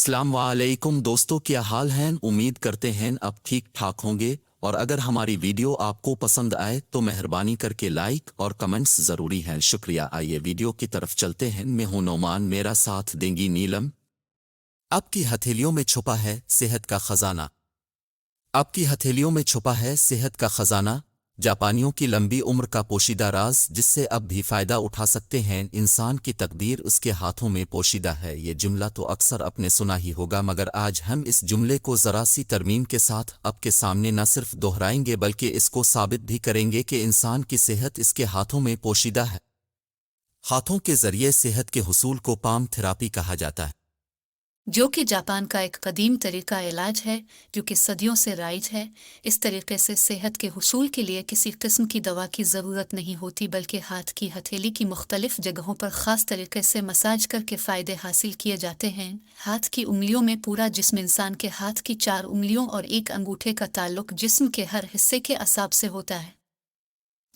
अस्सलाम वालेकुम दोस्तों, क्या हाल हैं? उम्मीद करते हैं अब ठीक ठाक होंगे। और अगर हमारी वीडियो आपको पसंद आए तो मेहरबानी करके लाइक और कमेंट्स ज़रूरी हैं। शुक्रिया। आइए वीडियो की तरफ चलते हैं। मैं हूं नोमान, मेरा साथ देंगी नीलम। आपकी हथेलियों में छुपा है सेहत का खजाना। आपकी हथेलियों में छुपा है सेहत का खजाना, जापानियों की लंबी उम्र का पोशीदा राज जिससे अब भी फायदा उठा सकते हैं। इंसान की तकदीर उसके हाथों में पोशीदा है। ये जुमला तो अक्सर आपने सुना ही होगा, मगर आज हम इस जुमले को ज़रा सी तरमीम के साथ आपके सामने न सिर्फ दोहराएंगे बल्कि इसको साबित भी करेंगे कि इंसान की सेहत इसके हाथों में पोशीदा है। हाथों के जरिए सेहत के हुसूल को पाम थेरापी कहा जाता है, जो कि जापान का एक कदीम तरीका इलाज है जो कि सदियों से राइज है। इस तरीके से सेहत के हुसूल के लिए किसी किस्म की दवा की ज़रूरत नहीं होती, बल्कि हाथ की हथेली की मुख्तलिफ जगहों पर ख़ास तरीके से मसाज करके फ़ायदे हासिल किए जाते हैं। हाथ की उंगलियों में पूरा जिस्म। इंसान के हाथ की 4 उंगलियों और एक अंगूठे का ताल्लुक जिस्म के हर हिस्से के असाब से होता है,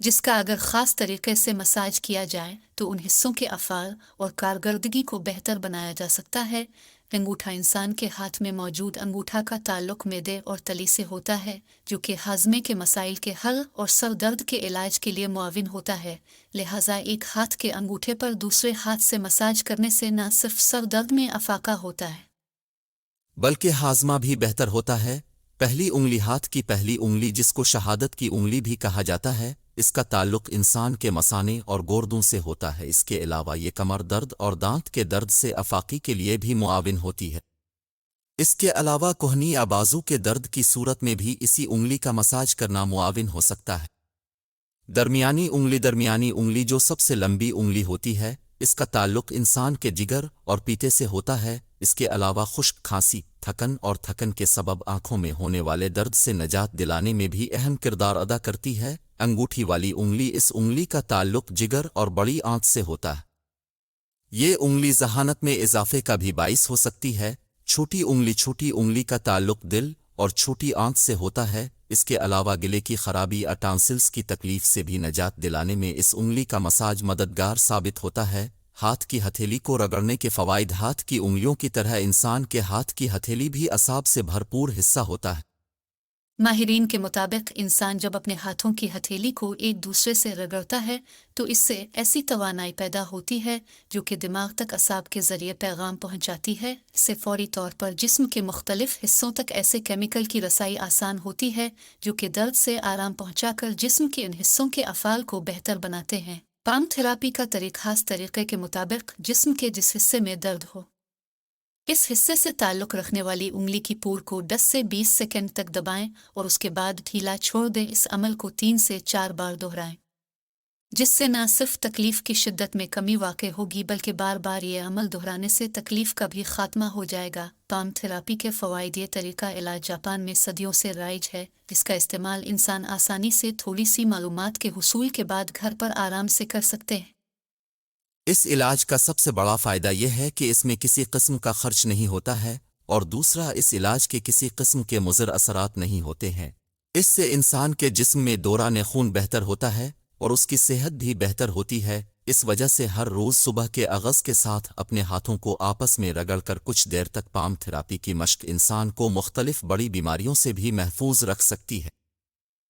जिसका अगर ख़ास तरीके से मसाज किया जाए तो उन हिस्सों के अफ़ाल और कारकर्दगी को बेहतर बनाया जा सकता है। अंगूठा। इंसान के हाथ में मौजूद अंगूठा का ताल्लुक मैदे और तली से होता है, जो कि हाजमे के मसाइल के हल और सर दर्द के इलाज के लिए मुआविन होता है। लिहाजा एक हाथ के अंगूठे पर दूसरे हाथ से मसाज करने से न सिर्फ सर दर्द में अफाका होता है बल्कि हाजमा भी बेहतर होता है। पहली उंगली, हाथ की पहली उंगली जिसको शहादत की उंगली भी कहा जाता है, इसका ताल्लुक इंसान के मसाने और गोर्दों से होता है। इसके अलावा ये कमर दर्द और दांत के दर्द से अफाकी के लिए भी मुआविन होती है। इसके अलावा कोहनी या बाजू के दर्द की सूरत में भी इसी उंगली का मसाज करना मुआविन हो सकता है। दरमियानी उंगली जो सबसे लंबी उंगली होती है, इसका ताल्लुक इंसान के जिगर और पीते से होता है। इसके अलावा खुश्क, खांसी, थकन और थकन के सबब आंखों में होने वाले दर्द से निजात दिलाने में भी अहम किरदार अदा करती है। अंगूठी वाली उंगली, इस उंगली का ताल्लुक जिगर और बड़ी आंत से होता है। ये उंगली ज़हानत में इजाफे का भी बाइस हो सकती है। छोटी उंगली का ताल्लुक दिल और छोटी आंत से होता है। इसके अलावा गिले की खराबी या टॉन्सिल्स की तकलीफ से भी निजात दिलाने में इस उंगली का मसाज मददगार साबित होता है। हाथ की हथेली को रगड़ने के फ़वाइद। हाथ की उंगलियों की तरह इंसान के हाथ की हथेली भी असाब से भरपूर हिस्सा होता है। माहिरीन के मुताबिक इंसान जब अपने हाथों की हथेली को एक दूसरे से रगड़ता है तो इससे ऐसी तवानाई पैदा होती है जो कि दिमाग तक असाब के जरिए पैगाम पहुंचाती है। इससे फौरी तौर पर जिस्म के मुख्तलिफ हिस्सों तक ऐसे केमिकल की रसाई आसान होती है जो कि दर्द से आराम पहुंचाकर जिस्म के इन हिस्सों के अफ़ाल को बेहतर बनाते हैं। पाम थेरापी का खास तरीके के मुताबिक जिस्म के जिस हिस्से में दर्द हो, इस हिस्से से ताल्लुक रखने वाली उंगली की पूर को 10 से 20 सेकंड तक दबाएं और उसके बाद ढीला छोड़ दें। इस अमल को 3 से 4 बार दोहराएं, जिससे न सिर्फ तकलीफ की शिद्दत में कमी वाक़ई होगी बल्कि बार बार ये अमल दोहराने से तकलीफ का भी खात्मा हो जाएगा। पाम थेरापी के फ़वाइद। ये तरीका इलाज जापान में सदियों से राइज है। इसका इस्तेमाल इंसान आसानी से थोड़ी सी मालूमात के हुसूल के बाद घर पर आराम से कर सकते हैं। इस इलाज का सबसे बड़ा फ़ायदा यह है कि इसमें किसी किस्म का खर्च नहीं होता है, और दूसरा, इस इलाज के किसी किस्म के मुज़र असरात नहीं होते हैं। इससे इंसान के जिस्म में दौरान खून बेहतर होता है और उसकी सेहत भी बेहतर होती है। इस वजह से हर रोज़ सुबह के आगाज़ के साथ अपने हाथों को आपस में रगड़कर कुछ देर तक पाम थेरापी की मश्क इंसान को मुख्तलिफ बड़ी बीमारियों से भी महफूज रख सकती है।